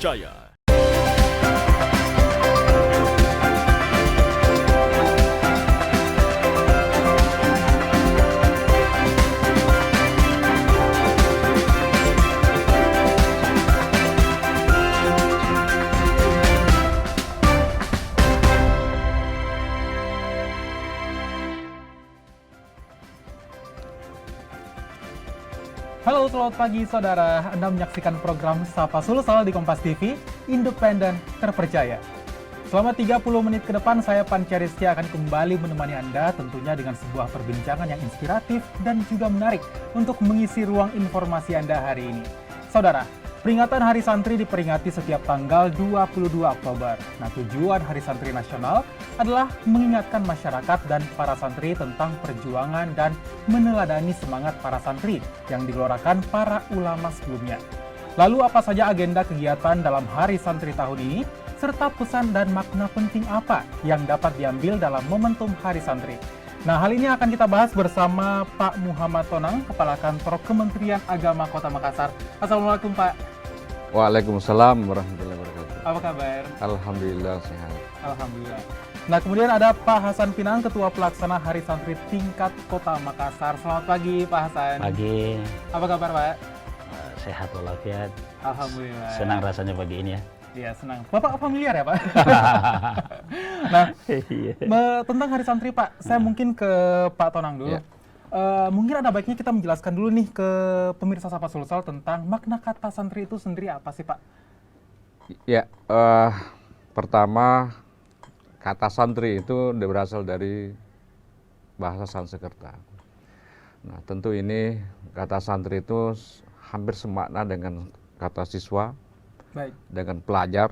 terpercaya. Halo, selamat pagi saudara. Anda menyaksikan program Sapa Sulsel di Kompas TV, independen, terpercaya. Selama 30 menit ke depan, saya Panca Rizky akan kembali menemani Anda tentunya dengan sebuah perbincangan yang inspiratif dan juga menarik untuk mengisi ruang informasi Anda hari ini. Saudara, peringatan Hari Santri diperingati setiap tanggal 22 Oktober. Nah, tujuan Hari Santri Nasional adalah mengingatkan masyarakat dan para santri tentang perjuangan dan meneladani semangat para santri yang digelorakan para ulama sebelumnya. Lalu apa saja agenda kegiatan dalam Hari Santri tahun ini, serta pesan dan makna penting apa yang dapat diambil dalam momentum Hari Santri? Nah, hal ini akan kita bahas bersama Pak Muhammad Tonang, Kepala Kantor Kementerian Agama Kota Makassar. Assalamualaikum Pak. Waalaikumsalam warahmatullahi wabarakatuh. Apa kabar? Alhamdulillah sehat. Alhamdulillah. Nah, kemudian ada Pak Hasan Pinang, Ketua Pelaksana Hari Santri tingkat Kota Makassar. Selamat pagi, Pak Hasan. Pagi, Apa kabar, Pak? sehat walafiat. Alhamdulillah. Senang rasanya pagi ini ya. Iya, senang. Bapak familiar ya, Pak? Nah, Iya. tentang Hari Santri, Pak, saya mungkin ke Pak Tonang dulu. Ya. Mungkin ada baiknya kita menjelaskan dulu nih ke pemirsa Sapa Sulsel tentang makna kata santri itu sendiri apa sih, Pak? Ya, pertama kata santri itu berasal dari bahasa Sanskerta. Nah, tentu ini kata santri itu hampir semakna dengan kata siswa, Baik. dengan pelajar,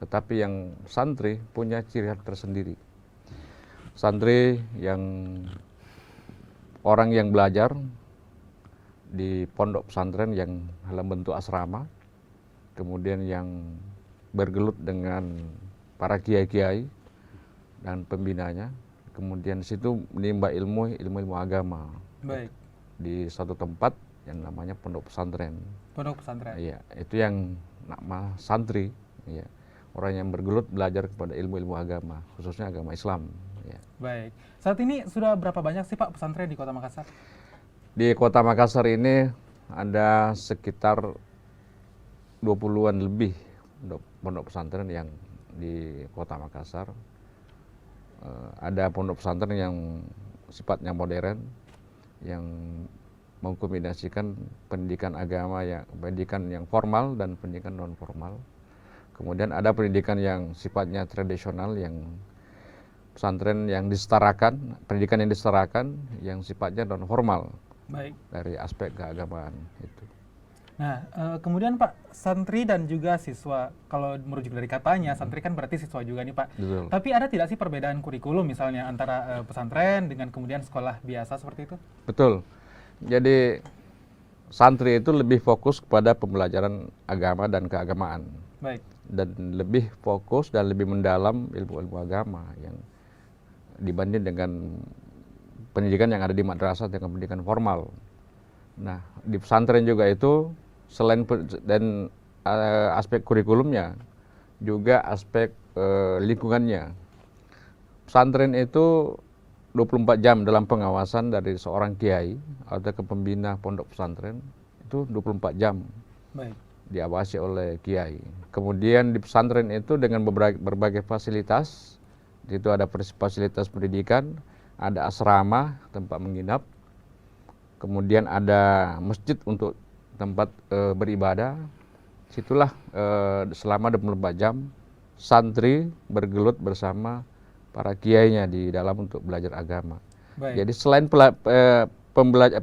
tetapi yang santri punya ciri khas tersendiri. Santri yang orang yang belajar di pondok pesantren yang dalam bentuk asrama, kemudian yang bergelut dengan para kiai-kiai dan pembinanya, kemudian di situ menimba ilmu agama Baik. di suatu tempat yang namanya pondok pesantren. Pondok pesantren. Iya, itu yang nama santri. Iya, orang yang bergelut belajar kepada ilmu agama, khususnya agama Islam. Iya. Baik. Saat ini sudah berapa banyak sih, Pak, pesantren di Kota Makassar? Di Kota Makassar ini ada sekitar 20-an lebih pondok pesantren yang di Kota Makassar. Ada pondok pesantren yang sifatnya modern, yang mengkombinasikan pendidikan agama, pendidikan yang formal dan pendidikan non formal. Kemudian ada pendidikan yang sifatnya tradisional, yang pesantren yang disetarakan, pendidikan yang disetarakan, yang sifatnya non formal. Baik. Dari aspek keagamaan itu. Nah, kemudian Pak, santri dan juga siswa, kalau merujuk dari katanya, santri kan berarti siswa juga nih Pak. Betul. Tapi ada tidak sih perbedaan kurikulum misalnya antara pesantren dengan kemudian sekolah biasa seperti itu? Betul. Jadi santri itu lebih fokus kepada pembelajaran agama dan keagamaan. Baik. Dan lebih fokus dan lebih mendalam ilmu agama yang dibanding dengan pendidikan yang ada di madrasah dengan pendidikan formal. Nah, di pesantren juga itu selain dan aspek kurikulumnya, juga aspek lingkungannya. Pesantren itu 24 jam dalam pengawasan dari seorang kiai atau pembina pondok pesantren, itu 24 jam. Baik. Diawasi oleh kiai. Kemudian di pesantren itu dengan berbagai fasilitas, itu ada fasilitas pendidikan, ada asrama tempat menginap, kemudian ada masjid untuk tempat beribadah. Situlah selama 24 jam santri bergelut bersama para kiainya di dalam untuk belajar agama. Baik. Jadi selain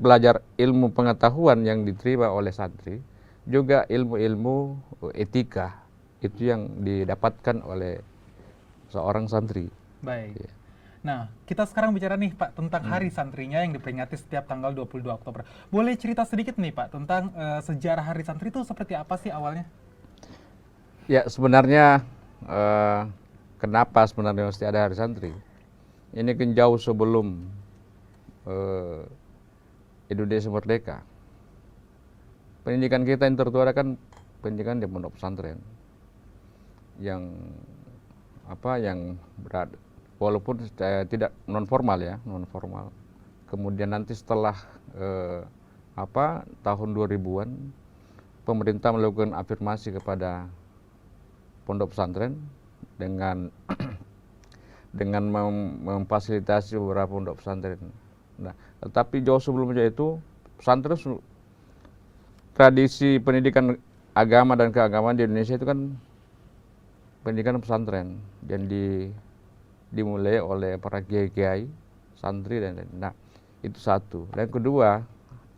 belajar ilmu pengetahuan yang diterima oleh santri, juga ilmu-ilmu etika itu yang didapatkan oleh seorang santri. Baik. Ya. Nah, kita sekarang bicara nih Pak tentang Hari Santrinya yang diperingati setiap tanggal 22 Oktober. Boleh cerita sedikit nih Pak tentang sejarah Hari Santri itu seperti apa sih awalnya? Ya, sebenarnya kenapa sebenarnya mesti ada Hari Santri? Ini kan jauh sebelum Indonesia merdeka. Pendidikan kita yang tertua kan pendidikan di pondok pesantren. yang yang berat, walaupun tidak non formal ya, non formal. Kemudian nanti setelah tahun 2000-an pemerintah melakukan afirmasi kepada pondok pesantren dengan memfasilitasi beberapa pondok pesantren. Nah, tetapi jauh sebelumnya itu pesantren, tradisi pendidikan agama dan keagamaan di Indonesia itu kan pendidikan pesantren yang dimulai oleh para kiai-kiai, santri dan lain-lain. Nah, itu satu. Dan kedua,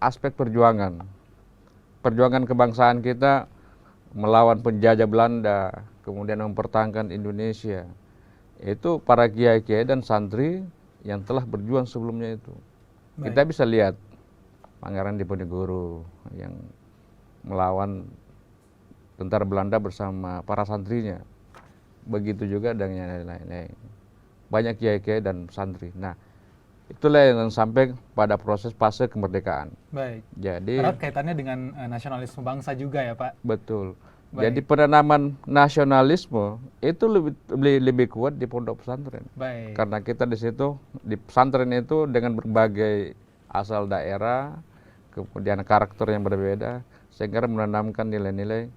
aspek perjuangan kebangsaan kita melawan penjajah Belanda, kemudian mempertahankan Indonesia. Itu para kiai-kiai dan santri yang telah berjuang sebelumnya itu. Baik. Kita bisa lihat Pangeran Diponegoro yang melawan tentara Belanda bersama para santrinya. Begitu juga dengan lain-lain. Banyak kiai-kiai dan santri. Nah, itulah yang sampai pada proses fase kemerdekaan. Baik. Jadi Erat kaitannya dengan nasionalisme bangsa juga ya Pak. betul. Baik. Jadi penanaman nasionalisme itu lebih kuat di pondok pesantren. Baik. Karena kita di situ di pesantren itu dengan berbagai asal daerah, kemudian karakter yang berbeda, sehingga menanamkan nilai-nilai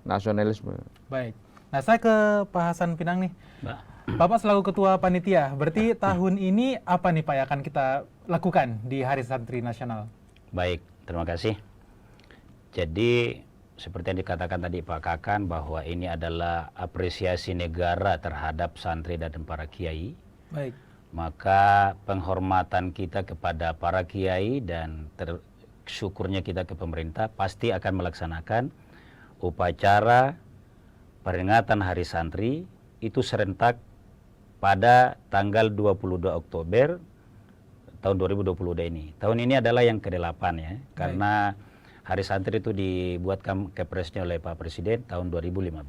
nasionalisme. Baik. Nah, saya ke Pak Hasan Pinang nih. Mbak. Bapak selaku ketua panitia, berarti tahun ini apa nih Pak yang akan kita lakukan di Hari Santri Nasional? Baik, terima kasih. Jadi seperti yang dikatakan tadi Pak Kakan bahwa ini adalah apresiasi negara terhadap santri dan para kiai. Baik. Maka penghormatan kita kepada para kiai dan syukurnya kita ke pemerintah pasti akan melaksanakan upacara peringatan Hari Santri itu serentak pada tanggal 22 Oktober tahun 2022 ini. Tahun ini adalah yang ke-8 ya, karena Hari Santri itu dibuatkan kepresnya oleh Pak Presiden tahun 2015.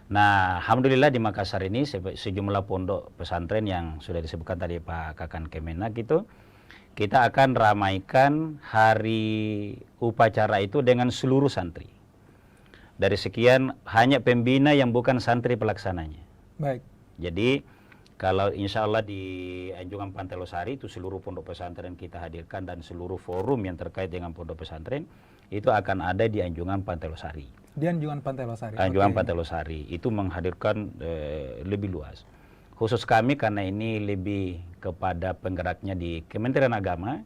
Nah, alhamdulillah di Makassar ini sejumlah pondok pesantren yang sudah disebutkan tadi Pak Kakan Kemenak itu, kita akan ramaikan hari upacara itu dengan seluruh santri. Dari sekian hanya pembina yang bukan santri pelaksananya. Baik. Jadi kalau insya Allah di Anjungan Pantai Losari itu seluruh pondok pesantren kita hadirkan dan seluruh forum yang terkait dengan pondok pesantren itu akan ada di Anjungan Pantai Losari. Di Anjungan Pantai Losari. Anjungan Oke. Pantai Losari itu menghadirkan lebih luas. Khusus kami karena ini lebih kepada penggeraknya di Kementerian Agama,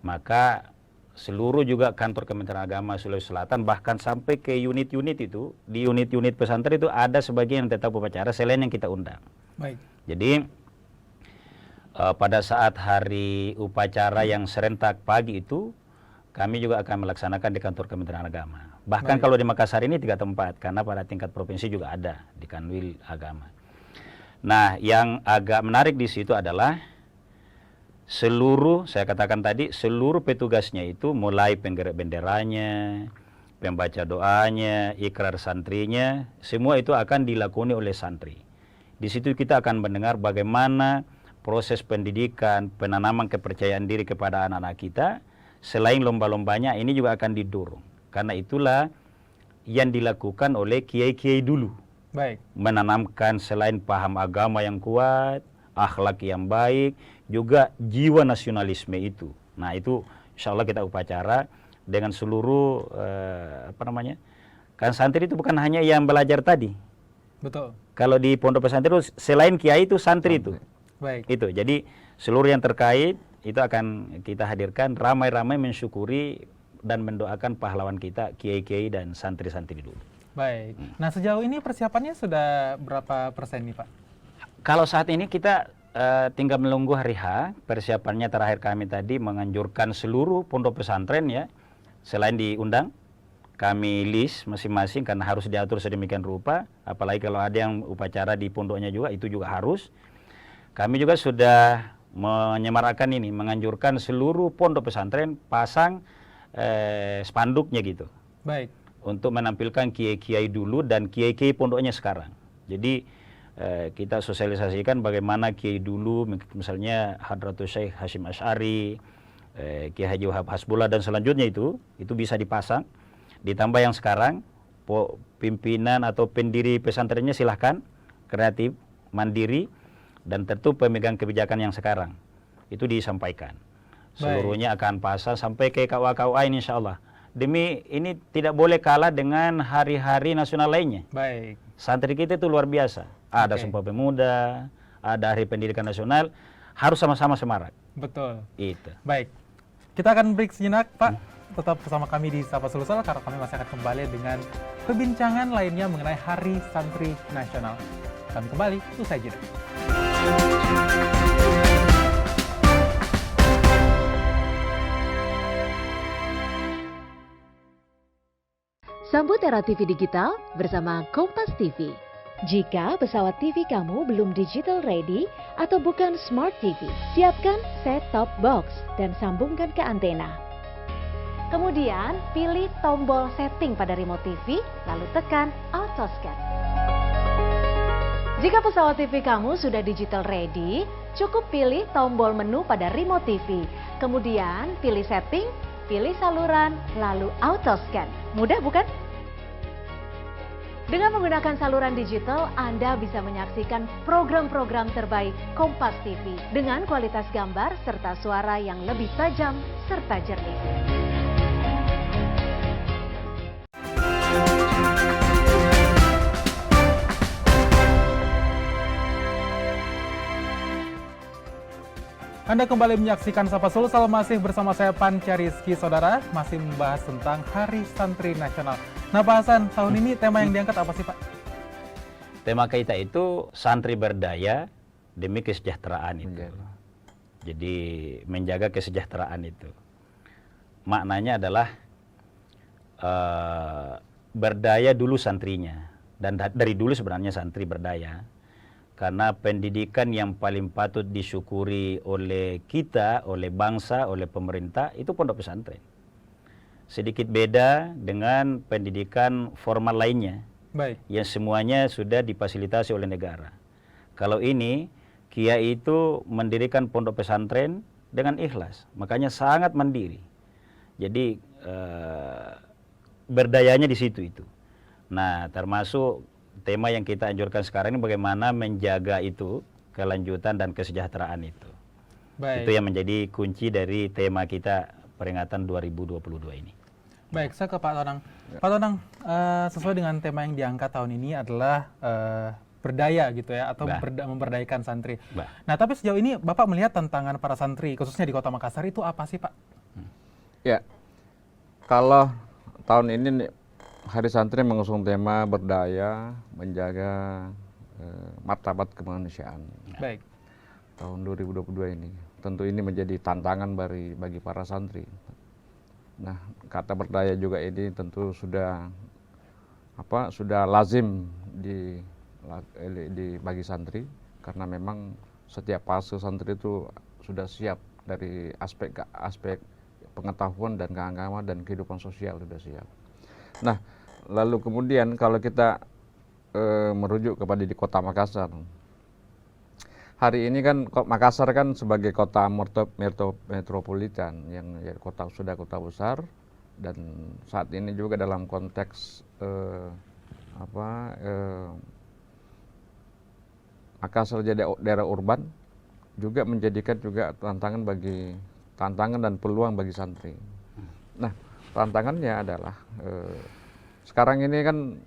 maka seluruh juga kantor Kementerian Agama Sulawesi Selatan bahkan sampai ke unit-unit itu, di unit-unit pesantren itu ada sebagian yang tetap upacara selain yang kita undang. Baik. Jadi pada saat hari upacara yang serentak pagi itu kami juga akan melaksanakan di kantor Kementerian Agama. Bahkan Baik. kalau di Makassar ini 3 tempat karena pada tingkat provinsi juga ada di Kanwil Agama. Nah, yang agak menarik di situ adalah seluruh, saya katakan tadi, seluruh petugasnya itu mulai penggerak benderanya, pembaca doanya, ikrar santrinya, semua itu akan dilakoni oleh santri. Di situ kita akan mendengar bagaimana proses pendidikan, penanaman kepercayaan diri kepada anak-anak kita, selain lomba-lombanya ini juga akan didorong. Karena itulah yang dilakukan oleh kiai-kiai dulu. Baik. Menanamkan selain paham agama yang kuat, akhlak yang baik, juga jiwa nasionalisme itu. Nah itu insya Allah kita upacara dengan seluruh kan santri itu bukan hanya yang belajar tadi. Betul. Kalau di pondok pesantren itu selain kiai itu santri itu. Baik. Itu. Jadi seluruh yang terkait itu akan kita hadirkan ramai-ramai mensyukuri dan mendoakan pahlawan kita kiai-kiai dan santri-santri dulu. Baik. Nah, sejauh ini persiapannya sudah berapa persen nih Pak? Kalau saat ini kita tinggal menunggu hari H. Persiapannya terakhir kami tadi menganjurkan seluruh pondok pesantren ya, selain diundang, kami list masing-masing karena harus diatur sedemikian rupa. Apalagi kalau ada yang upacara di pondoknya juga, itu juga harus. Kami juga sudah menyemarakan ini, menganjurkan seluruh pondok pesantren pasang spanduknya gitu. Baik. Untuk menampilkan kiai-kiai dulu dan kiai-kiai pondoknya sekarang. Jadi kita sosialisasikan bagaimana kiai dulu, misalnya Hadratus Syekh Hashim Asy'ari, Kiai Haji Wahab Hasbullah dan selanjutnya itu bisa dipasang. Ditambah yang sekarang pimpinan atau pendiri pesantrennya silahkan kreatif, mandiri, dan tentu pemegang kebijakan yang sekarang itu disampaikan. Seluruhnya akan pasang sampai ke KUA ini insya Allah. Demi ini tidak boleh kalah dengan hari-hari nasional lainnya. Baik. Santri kita itu luar biasa. Ada Sumpah Pemuda, ada Hari Pendidikan Nasional, harus sama-sama semarak. Betul. Itu. Baik. Kita akan break sejenak, Pak. Tetap bersama kami di Sapa Sulsel karena kami masih akan kembali dengan perbincangan lainnya mengenai Hari Santri Nasional. Kami kembali usai jeda. Sambut era TV digital bersama Kompas TV. Jika pesawat TV kamu belum digital ready atau bukan smart TV, siapkan set-top box dan sambungkan ke antena. Kemudian pilih tombol setting pada remote TV, lalu tekan auto scan. Jika pesawat TV kamu sudah digital ready, cukup pilih tombol menu pada remote TV. Kemudian pilih setting, pilih saluran, lalu auto scan. Mudah bukan? Dengan menggunakan saluran digital, Anda bisa menyaksikan program-program terbaik Kompas TV dengan kualitas gambar serta suara yang lebih tajam serta jernih. Anda kembali menyaksikan Sapa Sulsel masih bersama saya Panca Rizky, saudara, masih membahas tentang Hari Santri Nasional. Nah, Pak Hasan, tahun ini tema yang diangkat apa sih, Pak? Tema kita itu santri berdaya demi kesejahteraan itu. Jadi menjaga kesejahteraan itu. Maknanya adalah berdaya dulu santrinya. Dan dari dulu sebenarnya santri berdaya. Karena pendidikan yang paling patut disyukuri oleh kita, oleh bangsa, oleh pemerintah, itu pondok pesantren. Sedikit beda dengan pendidikan formal lainnya. Baik. Yang semuanya sudah difasilitasi oleh negara. Kalau ini, kiai itu mendirikan pondok pesantren dengan ikhlas. Makanya sangat mandiri. Jadi berdayanya di situ itu. Nah, termasuk tema yang kita anjurkan sekarang ini bagaimana menjaga itu, kelanjutan dan kesejahteraan itu. Baik. Itu yang menjadi kunci dari tema kita peringatan 2022 ini. Baik, saya ke Pak Tonang. Pak Tonang, sesuai dengan tema yang diangkat tahun ini adalah berdaya gitu ya, atau memberdayakan santri. Nah, tapi sejauh ini Bapak melihat tantangan para santri, khususnya di Kota Makassar itu apa sih, Pak? Ya, kalau tahun ini nih, Hari Santri mengusung tema berdaya, menjaga martabat kemanusiaan. Baik. Tahun 2022 ini, tentu ini menjadi tantangan bagi para santri. Nah, kata berdaya juga ini tentu sudah lazim bagi santri, karena memang setiap fase santri itu sudah siap dari aspek pengetahuan dan keagamaan dan kehidupan sosial sudah siap. Nah, lalu kemudian kalau kita merujuk kepada di Kota Makassar, hari ini kan Makassar kan sebagai kota metropolitan yang sudah kota besar, dan saat ini juga dalam konteks Makassar jadi daerah urban juga menjadikan juga tantangan dan peluang bagi santri. Nah, tantangannya adalah sekarang ini kan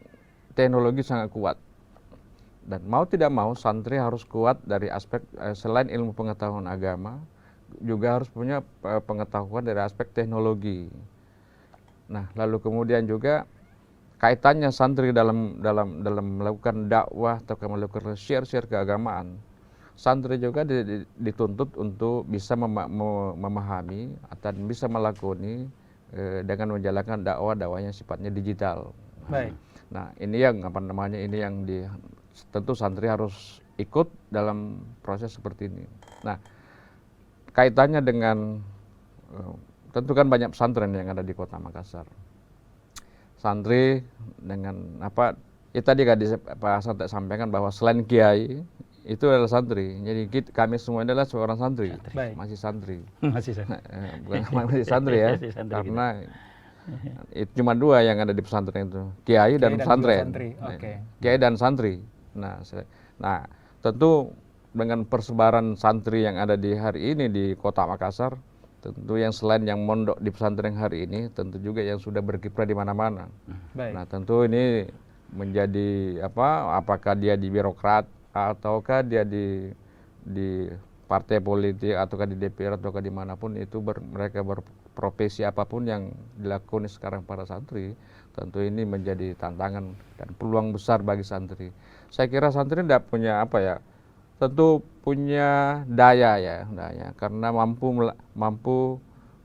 teknologi sangat kuat, dan mau tidak mau santri harus kuat dari aspek selain ilmu pengetahuan agama, juga harus punya pengetahuan dari aspek teknologi. Nah, lalu kemudian juga kaitannya santri dalam melakukan dakwah atau melakukan share keagamaan, santri juga dituntut untuk bisa memahami atau bisa melakoni dengan menjalankan dakwahnya sifatnya digital. Baik. Nah, ini yang tentu santri harus ikut dalam proses seperti ini. Nah, kaitannya dengan tentu kan banyak pesantren yang ada di Kota Makassar. Santri dengan tadi Pak Hasan sampaikan bahwa selain kiai itu adalah santri. Jadi kami semua adalah seorang santri. Baik. Masih santri. Masih santri. Bukan masih santri ya. Masih santri karena Itu cuma dua yang ada di pesantren itu, kiai dan juga pesantren. santri. Oke. Kiai dan santri. Nah, tentu dengan persebaran santri yang ada di hari ini di Kota Makassar, tentu yang selain yang mondok di pesantren hari ini, tentu juga yang sudah berkiprah di mana-mana. Baik. Nah, tentu ini menjadi apakah dia di birokrat ataukah dia di partai politik ataukah di DPR ataukah dimanapun itu mereka berprofesi apapun yang dilakukan sekarang para santri, tentu ini menjadi tantangan dan peluang besar bagi santri. Saya kira santri tidak punya tentu punya daya karena mampu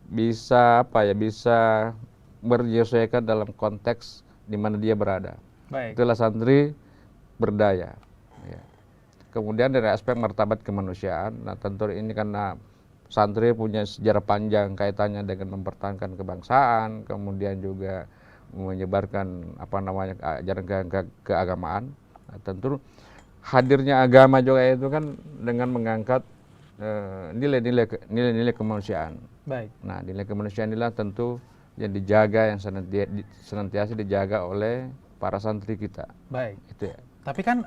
bisa bisa menyesuaikan dalam konteks di mana dia berada. Baik. Itulah santri berdaya. Ya. Kemudian dari aspek martabat kemanusiaan, nah tentu ini karena santri punya sejarah panjang kaitannya dengan mempertahankan kebangsaan, kemudian juga menyebarkan ajaran keagamaan. Nah, tentu hadirnya agama juga itu kan dengan mengangkat nilai-nilai kemanusiaan. Baik. Nah, nilai kemanusiaan inilah tentu yang dijaga, yang senantiasa dijaga oleh para santri kita. Baik. Itu ya. Tapi kan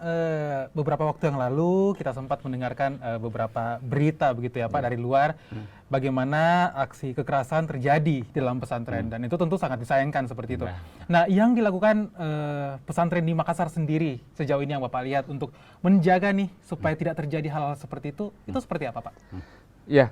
beberapa waktu yang lalu kita sempat mendengarkan beberapa berita begitu ya Pak dari luar bagaimana aksi kekerasan terjadi di dalam pesantren dan itu tentu sangat disayangkan seperti itu. Nah, yang dilakukan pesantren di Makassar sendiri sejauh ini yang Bapak lihat untuk menjaga nih supaya tidak terjadi hal-hal seperti itu seperti apa Pak? Iya.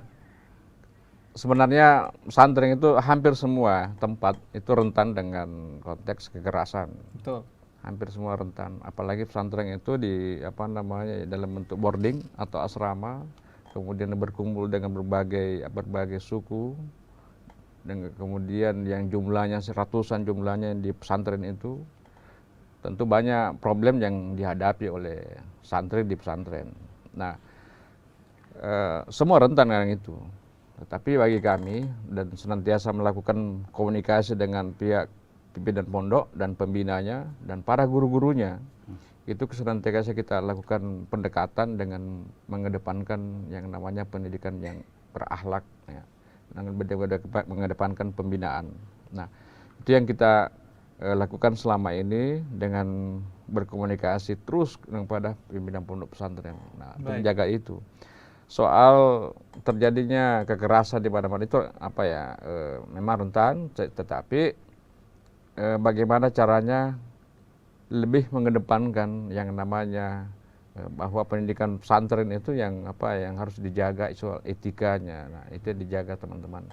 Sebenarnya pesantren itu hampir semua tempat itu rentan dengan konteks kekerasan. Betul. Hampir semua rentan, apalagi pesantren itu dalam bentuk boarding atau asrama, kemudian berkumpul dengan berbagai suku, dan kemudian yang jumlahnya ratusan jumlahnya di pesantren itu, tentu banyak problem yang dihadapi oleh santri di pesantren. Nah, semua rentan dengan itu. Tetapi bagi kami dan senantiasa melakukan komunikasi dengan pihak pimpinan pondok dan pembinanya dan para guru-gurunya, itu senantiasa kita lakukan pendekatan dengan mengedepankan yang namanya pendidikan yang berakhlak, ya, dengan mengedepankan pembinaan. Nah, itu yang kita lakukan selama ini dengan berkomunikasi terus kepada pimpinan pondok pesantren. Nah, untuk menjaga itu. Soal terjadinya kekerasan di mana-mana itu memang rentan, tetapi bagaimana caranya lebih mengedepankan yang namanya bahwa pendidikan pesantren itu yang harus dijaga soal etikanya. Nah, itu dijaga teman-teman.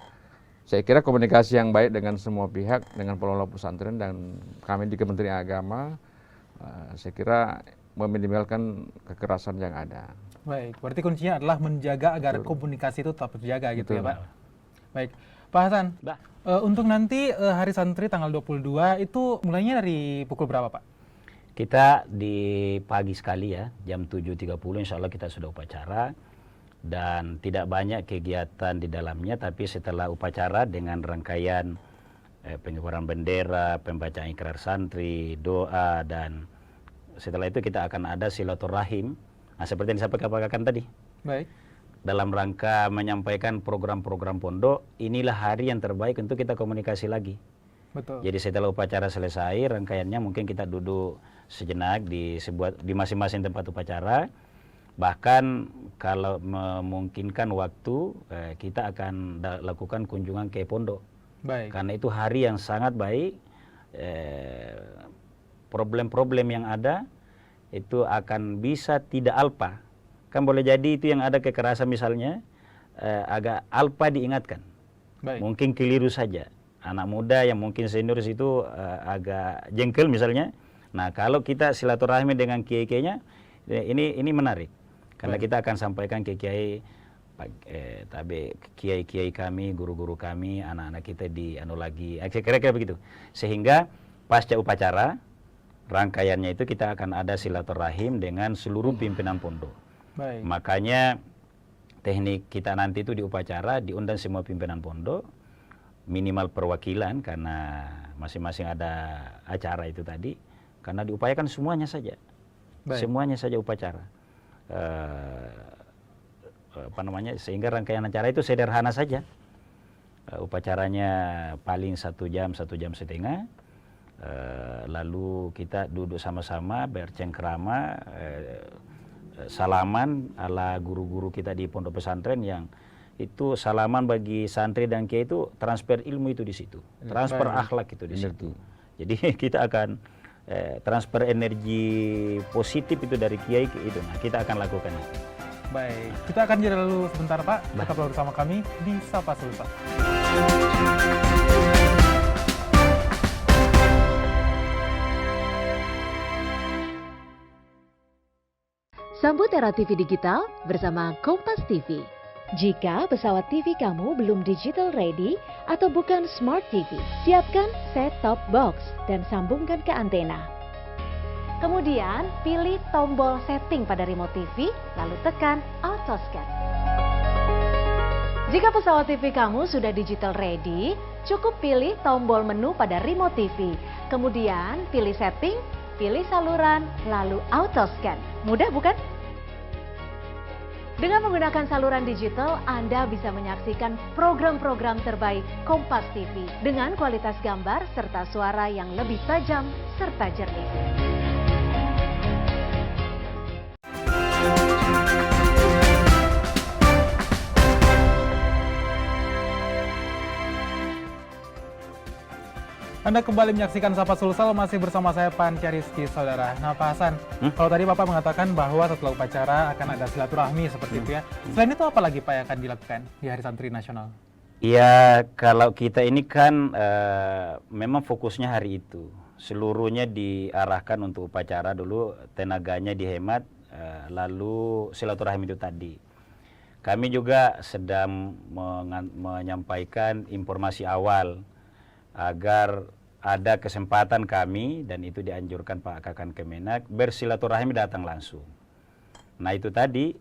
Saya kira komunikasi yang baik dengan semua pihak, dengan pengelola pesantren dan kami di Kementerian Agama, saya kira meminimalkan kekerasan yang ada. Baik, berarti kuncinya adalah menjaga agar komunikasi itu tetap terjaga gitu ya Pak. Baik, Pak Hasan. Untuk nanti Hari Santri tanggal 22 itu mulainya dari pukul berapa Pak? Kita di pagi sekali ya, jam 7.30 insya Allah kita sudah upacara. Dan tidak banyak kegiatan di dalamnya, tapi setelah upacara dengan rangkaian pengibaran bendera, pembacaan ikrar santri, doa, dan setelah itu kita akan ada silaturahim. Nah, seperti yang disampaikan tadi. Baik. Dalam rangka menyampaikan program-program pondok, inilah hari yang terbaik untuk kita komunikasi lagi. Betul. Jadi setelah upacara selesai, rangkaiannya mungkin kita duduk sejenak di masing-masing tempat upacara. Bahkan kalau memungkinkan waktu, kita akan lakukan kunjungan ke pondok. Baik. Karena itu hari yang sangat baik. Problem-problem yang ada itu akan bisa tidak alpa. Kan boleh jadi itu yang ada kekerasan misalnya agak alpa diingatkan. Baik. Mungkin keliru saja. Anak muda yang mungkin senior itu agak jengkel misalnya. Nah, kalau kita silaturahmi dengan kiai-kiainya, ini menarik. Karena kita akan sampaikan ke kiai, kiai-kiai kami, guru-guru kami, anak-anak kita lagi. Kira-kira begitu. Sehingga pasca upacara, rangkaiannya itu kita akan ada silaturahim dengan seluruh pimpinan pondok. Baik. Makanya teknik kita nanti itu di upacara diundang semua pimpinan pondok, minimal perwakilan karena masing-masing ada acara itu tadi, karena diupayakan semuanya saja. Baik. Semuanya saja upacara. Sehingga rangkaian acara itu sederhana saja. Upacaranya paling 1 jam, 1 jam setengah. Lalu kita duduk sama-sama bercengkrama, salaman ala guru-guru kita di pondok pesantren, yang itu salaman bagi santri dan kiai itu transfer ilmu itu di situ, transfer akhlak itu di situ. Jadi kita akan transfer energi positif itu dari kiai ke itu. Nah, kita akan lakukan itu. Baik, kita akan jeda dulu sebentar Pak. Tetaplah bersama kami di Sapa Sulsel. Sambut era TV digital bersama Kompas TV. Jika pesawat TV kamu belum digital ready atau bukan smart TV, siapkan set-top box dan sambungkan ke antena. Kemudian pilih tombol setting pada remote TV, lalu tekan auto scan. Jika pesawat TV kamu sudah digital ready, cukup pilih tombol menu pada remote TV. Kemudian pilih setting, pilih saluran, lalu auto scan. Mudah bukan? Dengan menggunakan saluran digital, Anda bisa menyaksikan program-program terbaik Kompas TV dengan kualitas gambar serta suara yang lebih tajam serta jernih. Anda kembali menyaksikan Sapa Sulsel, masih bersama saya Panca Rizky, saudara. Nah Pak Hasan, kalau tadi Bapak mengatakan bahwa setelah upacara akan ada silaturahmi seperti itu ya. Selain itu apa lagi Pak yang akan dilakukan di Hari Santri Nasional? Ya, kalau kita ini kan memang fokusnya hari itu. Seluruhnya diarahkan untuk upacara dulu, tenaganya dihemat, lalu silaturahmi itu tadi. Kami juga sedang menyampaikan informasi awal agar ada kesempatan kami, dan itu dianjurkan Pak Kakan Kemenak, bersilaturahmi datang langsung. Nah itu tadi,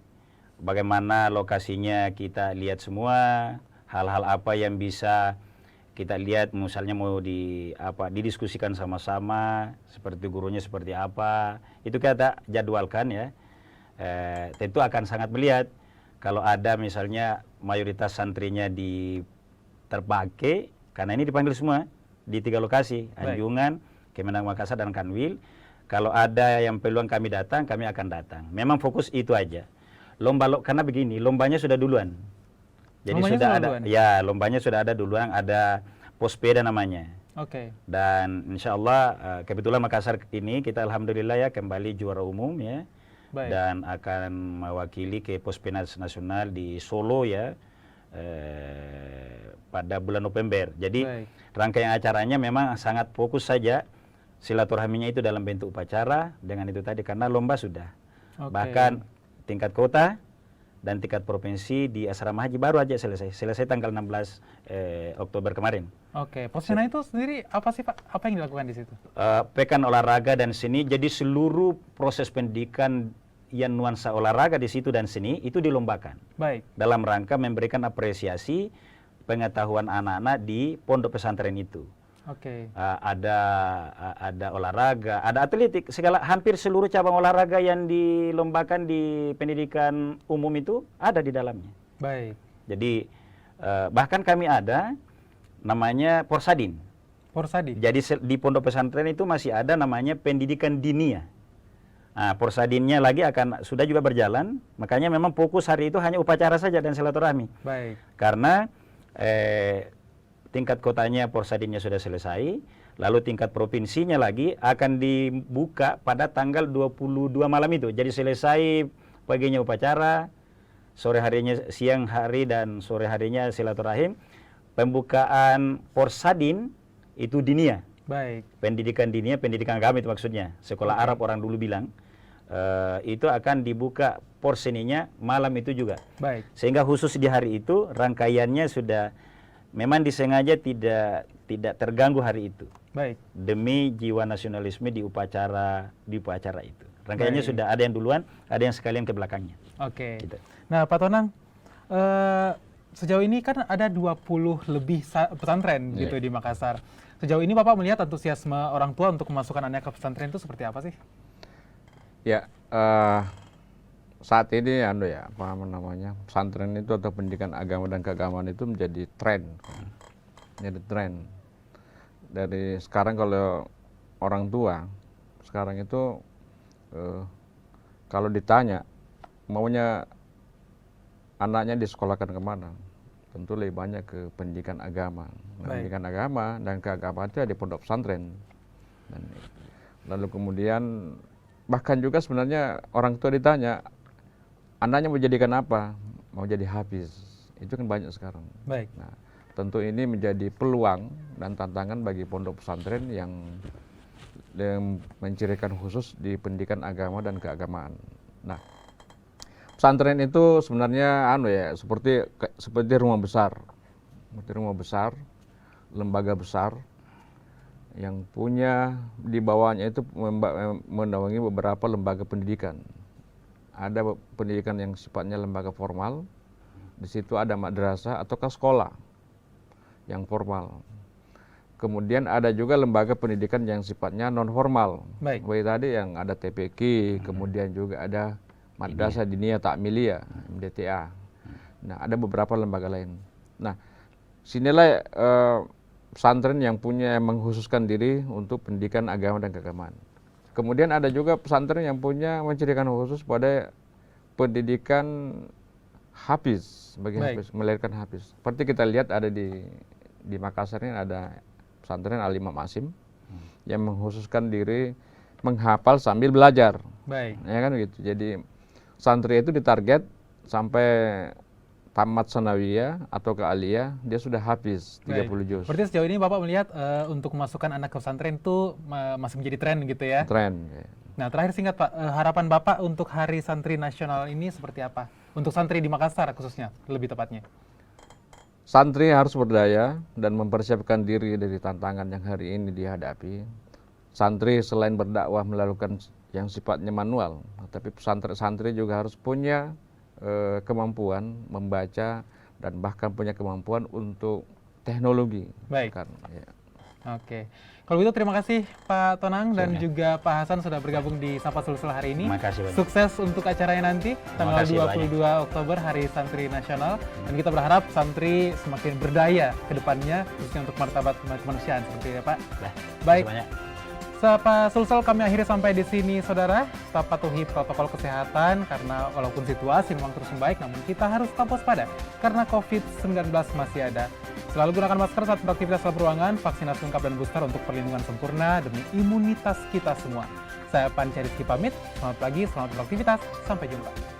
bagaimana lokasinya kita lihat semua, hal-hal apa yang bisa kita lihat, misalnya mau didiskusikan sama-sama, seperti gurunya seperti apa, itu kita jadwalkan ya. Tentu akan sangat melihat kalau ada misalnya mayoritas santrinya terpakai, karena ini dipanggil semua di 3 lokasi, Anjungan, Kemenang Makassar, dan Kanwil. Kalau ada yang peluang kami datang, kami akan datang. Memang fokus itu aja. Karena begini, lombanya sudah duluan. Jadi lombanya sudah ada, duluan. Ya lombanya sudah ada duluan, ada Pospeda namanya. Oke. Dan insya Allah kebetulan Makassar ini kita alhamdulillah ya kembali juara umum ya. Baik. Dan akan mewakili ke Pospeda Nasional di Solo ya. Pada bulan November. Jadi rangkaian acaranya memang sangat fokus saja, silaturahminya itu dalam bentuk upacara dengan itu tadi, karena lomba sudah. Bahkan tingkat kota dan tingkat provinsi di asrama haji baru aja selesai tanggal 16 Oktober kemarin. Oke, Posena itu sendiri apa sih Pak? Apa yang dilakukan di situ? Pekan olahraga dan seni, jadi seluruh proses pendidikan yang nuansa olahraga di situ dan seni itu dilombakan. Baik. Dalam rangka memberikan apresiasi pengetahuan anak-anak di pondok pesantren itu. Oke. Ada olahraga, ada atletik, hampir seluruh cabang olahraga yang dilombakan di pendidikan umum itu ada di dalamnya. Baik. Jadi bahkan kami ada namanya Porsadin. Porsadin. Jadi di pondok pesantren itu masih ada namanya pendidikan dinia. Nah, Porsadinnya lagi sudah juga berjalan, makanya memang fokus hari itu hanya upacara saja dan silaturahmi. Baik. Karena tingkat kotanya Porsadinnya sudah selesai, lalu tingkat provinsinya lagi akan dibuka pada tanggal 22 malam itu. Jadi selesai paginya upacara, sore harinya, siang hari dan sore harinya silaturahim. Pembukaan Porsadin itu dinia. Baik. Pendidikan dinia, pendidikan kami itu maksudnya. Sekolah Arab orang dulu bilang. Itu akan dibuka porseninya malam itu juga. Baik. Sehingga khusus di hari itu rangkaiannya sudah memang disengaja tidak terganggu hari itu. Baik. Demi jiwa nasionalisme di upacara itu. Rangkaiannya sudah ada yang duluan, ada yang sekalian ke belakangnya. Oke. Gitu. Nah, Pak Tonang, sejauh ini kan ada 20 lebih pesantren gitu di Makassar. Sejauh ini Bapak melihat antusiasme orang tua untuk memasukkan anaknya ke pesantren itu seperti apa sih? Ya, saat ini pesantren itu atau pendidikan agama dan keagamaan itu menjadi tren. jadi tren. Dari sekarang kalau orang tua sekarang itu kalau ditanya maunya anaknya disekolahkan kemana, tentu lebih banyak ke pendidikan agama. Nah, pendidikan agama dan keagamaan itu ada di pondok pesantren. Dan, lalu kemudian bahkan juga sebenarnya orang tua ditanya anaknya mau jadikan apa, mau jadi hafiz, itu kan banyak sekarang. Baik. Nah, tentu ini menjadi peluang dan tantangan bagi pondok pesantren yang mencirikan khusus di pendidikan agama dan keagamaan. Nah, pesantren itu sebenarnya seperti rumah besar, lembaga besar yang punya di bawahnya itu menaungi beberapa lembaga pendidikan. Ada pendidikan yang sifatnya lembaga formal, di situ ada madrasah ataukah sekolah yang formal. Kemudian ada juga lembaga pendidikan yang sifatnya non formal. Baik. Seperti tadi yang ada TPQ, kemudian juga ada Madrasah Diniyah Ta'miliyah, MDTA. Nah, ada beberapa lembaga lain. Nah, sinilah pesantren yang mengkhususkan diri untuk pendidikan agama dan keagamaan. Kemudian ada juga pesantren yang punya mencirikan khusus pada pendidikan hafiz, melahirkan hafiz. Seperti kita lihat ada di Makassar ini ada pesantren Al-Imam Asim yang mengkhususkan diri menghafal sambil belajar. Baik. Ya kan gitu. Jadi santri itu ditarget sampai tamat sanawiyah atau ke aliyah dia sudah hafiz 30 juz. Berarti sejauh ini Bapak melihat untuk memasukkan anak ke pesantren itu masih menjadi tren gitu ya? Tren. Ya. Nah, terakhir singkat Pak, harapan Bapak untuk Hari Santri Nasional ini seperti apa? Untuk santri di Makassar khususnya, lebih tepatnya. Santri harus berdaya dan mempersiapkan diri dari tantangan yang hari ini dihadapi. Santri selain berdakwah melakukan yang sifatnya manual, tapi santri juga harus punya kemampuan membaca dan bahkan punya kemampuan untuk teknologi. Baik. Ya. Oke. Kalau gitu terima kasih Pak Tonang dan juga Pak Hasan sudah bergabung di Sapa Sulsel hari ini. Terima kasih banyak. Sukses untuk acaranya nanti tanggal 22 Oktober Hari Santri Nasional, dan kita berharap santri semakin berdaya ke depannya khususnya untuk martabat kemanusiaan seperti itu ya Pak. Baik. Sapa Sulsel kami akhiri sampai di sini saudara. Tetap patuhi protokol kesehatan karena walaupun situasi memang terus membaik, namun kita harus tetap waspada karena COVID-19 masih ada. Selalu gunakan masker saat beraktivitas dalam ruangan, vaksinasi lengkap dan booster untuk perlindungan sempurna demi imunitas kita semua. Saya Panca Rizky pamit, selamat pagi, selamat beraktivitas, sampai jumpa.